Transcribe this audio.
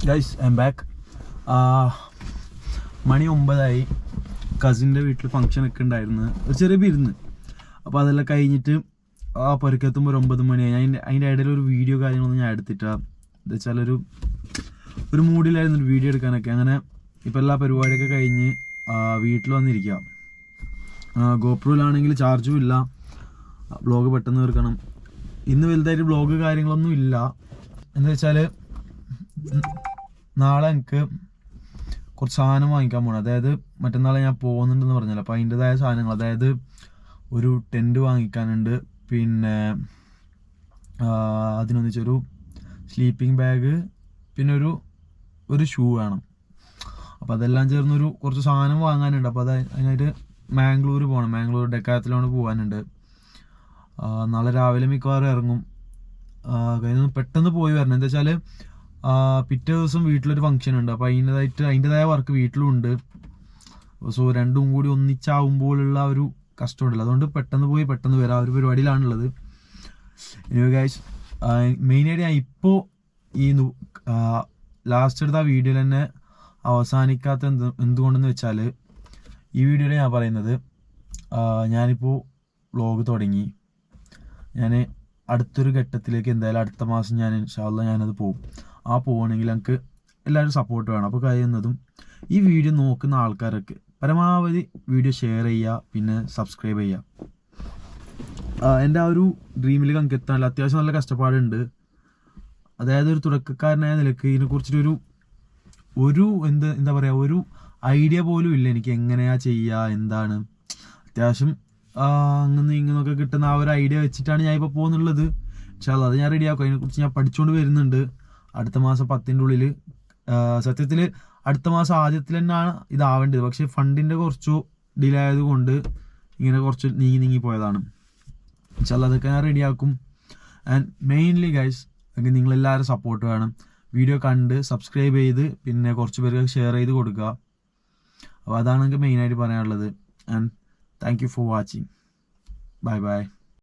Guys I'm back. മണി 9 കസിൻ്റെ വീട്ടിൽ ഫംഗ്ഷനൊക്കെ ഉണ്ടായിരുന്നു, ഒരു ചെറിയ വിരുന്ന്. അപ്പോൾ അതെല്ലാം കഴിഞ്ഞിട്ട് പുരക്കെത്തുമ്പോൾ 9 മണിയായി. അതിൻ്റെ ഇടയിൽ ഒരു വീഡിയോ കാര്യങ്ങളൊന്നും ഞാൻ എടുത്തിട്ടാ. എന്താ വെച്ചാൽ ഒരു മൂഡിലായിരുന്നു ഒരു വീഡിയോ എടുക്കാനൊക്കെ. അങ്ങനെ ഇപ്പോൾ എല്ലാ പരിപാടിയൊക്കെ കഴിഞ്ഞ് വീട്ടിൽ വന്നിരിക്കുക. ഗോപ്രോയിലാണെങ്കിൽ ചാർജും ഇല്ല, ബ്ലോഗ് പെട്ടെന്ന് തീർക്കണം. ഇന്ന് വലുതായിട്ട് ബ്ലോഗ് കാര്യങ്ങളൊന്നും ഇല്ല. എന്താ വെച്ചാൽ നാളെ എനിക്ക് കുറച്ച് സാധനം വാങ്ങിക്കാൻ പോകണം. അതായത് മറ്റന്നാളെ ഞാൻ പോകുന്നുണ്ടെന്ന് പറഞ്ഞല്ലോ. അപ്പോൾ അതിൻ്റെതായ സാധനങ്ങൾ, അതായത് ഒരു ടെൻറ്റ് വാങ്ങിക്കാനുണ്ട്, പിന്നെ അതിനൊന്നിച്ചൊരു സ്ലീപ്പിംഗ് ബാഗ്, പിന്നെ ഒരു ഷൂ വേണം. അപ്പോൾ അതെല്ലാം ചേർന്നൊരു കുറച്ച് സാധനം വാങ്ങാനുണ്ട്. അപ്പോൾ അതിനായിട്ട് മാംഗ്ലൂർ പോകണം. മാംഗ്ലൂർ ഡെക്കാത്തലോണ് പോകാനുണ്ട്. നാളെ രാവിലെ മിക്കവാറും ഇറങ്ങും. പെട്ടെന്ന് പോയി വരണം. എന്താ വെച്ചാൽ പിറ്റേ ദിവസം വീട്ടിലൊരു ഫംഗ്ഷൻ ഉണ്ട്. അപ്പോൾ അതിൻ്റെതായ വർക്ക് വീട്ടിലും ഉണ്ട്. സോ രണ്ടും കൂടി ഒന്നിച്ചാവുമ്പോഴുള്ള ഒരു കഷ്ടമുണ്ടല്ലോ. അതുകൊണ്ട് പെട്ടെന്ന് പോയി പെട്ടെന്ന് വരാം, ഒരു പരിപാടിയിലാണുള്ളത്. ഗൈസ്, മെയിനായിട്ട് ഞാൻ ഇപ്പോൾ ഈ ലാസ്റ്റ് എടുത്ത വീഡിയോയിൽ തന്നെ അവസാനിക്കാത്ത എന്തുകൊണ്ടെന്ന് വെച്ചാൽ, ഈ വീഡിയോയിൽ ഞാൻ പറയുന്നത്, ഞാനിപ്പോൾ വ്ളോഗ് തുടങ്ങി. ഞാൻ അടുത്തൊരു ഘട്ടത്തിലേക്ക് എന്തായാലും അടുത്ത മാസം ഞാൻ ഇൻഷാ അല്ലാഹ് ഞാനത് പോകും. പോകണമെങ്കിൽ എനിക്ക് എല്ലാവരും സപ്പോർട്ട് വേണം. അപ്പോൾ കഴിയുന്നതും ഈ വീഡിയോ നോക്കുന്ന ആൾക്കാരൊക്കെ പരമാവധി വീഡിയോ ഷെയർ ചെയ്യുക, പിന്നെ സബ്സ്ക്രൈബ് ചെയ്യുക. എൻ്റെ ആ ഒരു ഡ്രീമിലേക്ക് എനിക്ക് എത്താനുള്ള അത്യാവശ്യം നല്ല കഷ്ടപ്പാടുണ്ട്. അതായത് ഒരു തുടക്കക്കാരനായ നിലക്ക് ഇതിനെക്കുറിച്ചിട്ടൊരു എന്താ പറയുക, ഒരു ഐഡിയ പോലും ഇല്ല എനിക്ക് എങ്ങനെയാണ് ചെയ്യുക, എന്താണ്. അത്യാവശ്യം അങ്ങനെ ഇങ്ങനെയൊക്കെ കിട്ടുന്ന ആ ഒരു ഐഡിയ വെച്ചിട്ടാണ് ഞാൻ ഇപ്പോൾ പോകുന്നുള്ളത്. പക്ഷേ അത് ഞാൻ റെഡിയാക്കും. അതിനെക്കുറിച്ച് ഞാൻ പഠിച്ചുകൊണ്ട് വരുന്നുണ്ട്. അടുത്ത മാസം 10ൻ്റെ ഉള്ളിൽ, സത്യത്തിൽ അടുത്ത മാസം ആദ്യത്തിൽ തന്നെയാണ് ഇതാവേണ്ടത്. പക്ഷേ ഫണ്ടിൻ്റെ കുറച്ചു ഡിലേ ആയതുകൊണ്ട് ഇങ്ങനെ കുറച്ച് നീങ്ങി പോയതാണ്. പക്ഷേ അതൊക്കെ ഞാൻ റെഡിയാക്കും. ആൻഡ് മെയിൻലി ഗൈസ്, എനിക്ക് നിങ്ങളെല്ലാവരും സപ്പോർട്ട് വേണം. വീഡിയോ കണ്ട് സബ്സ്ക്രൈബ് ചെയ്ത് പിന്നെ കുറച്ച് പേർക്ക് ഷെയർ ചെയ്ത് കൊടുക്കുക. അപ്പോൾ അതാണ് എനിക്ക് മെയിനായിട്ട് പറയാനുള്ളത്. And thank you for watching. Bye bye.